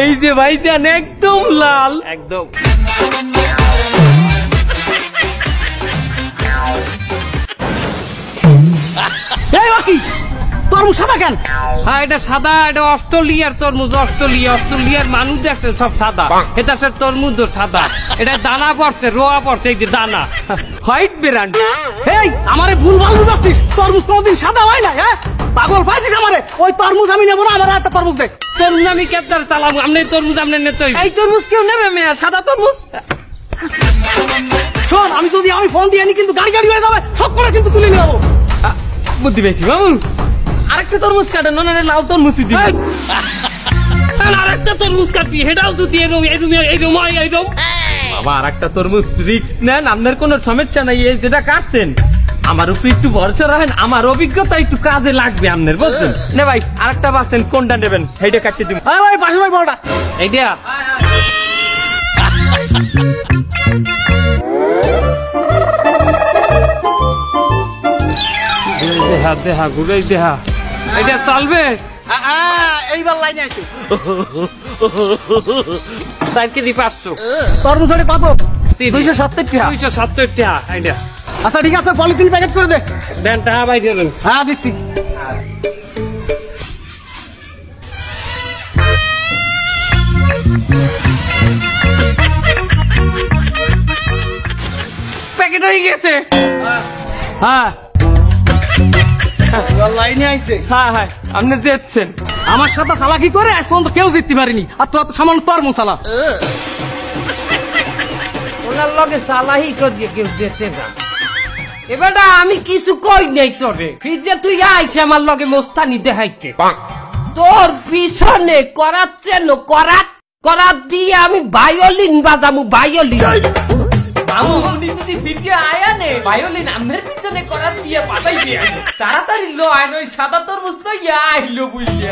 এই যে ভাইজান একদম লাল, একদম তরমুজ সাদা কেন? হ্যাঁ এটা সাদা, এটা অস্ট্রেলিয়ার তরমুজ। অস্ট্রেলিয়ার মানুষ দেখছেন সব সাদা, এটা সে তরমুজ সাদা। এটা দানা পড়ছে, রোয়া পড়ছে, এই যে দানা হোয়াইট ব্র্যান্ড। এই আমারে ভুল ভাল বুঝাচ্ছিস, তরমুজ কোনদিন সাদা হয় না। হ্যাঁ পাগল পাইছিস আমারে। ওই তরমুজ আমি নেবো না, আমার একটা তরমুজ দে। তরমুজ আমি কেদার চালাম, আপনি তরমুজ আপনি নিতে। এই তরমুজ কেউ নেবে মেয়া, সাদা তরমুজ। শোন, আমি ফোন দিয়ে আনি কিন্তু গাড়ি হয়ে যাবে, সব করে কিন্তু তুলে নিয়ে যাবো। বুদ্ধি পেয়েছি বাবু, আরেকটা তরমুজ কাটেন, না লাউ তরমুজই দিন। আরেকটা তরমুজ কাটবি, সেটাও যদি এইরকম বাবা। আরেকটা তরমুজ রিস্ক নেন, আপনার কোনো সমস্যা নাই। এই যেটা কাটছেন আমার উপরে একটু ভরসা রাখেন, আমার অভিজ্ঞতা একটু কাজে লাগবে আপনার, বুঝছেন না ভাই? আরেকটা বাসেন, কোনটা নেবেন সেইটা কাটতে দিব। ভাই পাশে ভাই বড়টা এইটা দেহা ঘুরাই দেহা, এটা চলবে। এইবার লাইনে আছে 4 কেজি 500। তরমুজ কত? 270 টাকা। 270 টাকা এইটা। আচ্ছা ঠিক আছে, পলিথিন প্যাকেট করে দে। দেন টাকা ভাই দিলেন। হ্যাঁ দিচ্ছি। প্যাকেট হয়ে গেছে। হ্যাঁ লাইনে আইছে। হ্যাঁ হ্যাঁ আপনি যেতেছেন। আমার সাথে চালাকি করে আজ পর্যন্ত কেউ জিততে পারেনি, আর তোরা তো সামান্য তরমুজ চালা। ওনার লগে চালাহি করিয়ে কেউ যেতে না। এবার আমি কিছু কই নাই তোরে, ফিরে তুই আইস আমার লগে মোস্তানি দেখাইতে। তোর পিছনে করাচ্ছে করাত দিয়ে আমি ভায়োলিন বাজামু, ভায়োলিন। মামু উনি যদি ফিরে আয়া নে ভায়োলিন আমের পিছনে করাত দিয়ে বাজাইবে। তাড়াতাড়ি লো আইন, ওই সাদা তরমুজ তো আইলো বুঝিয়া।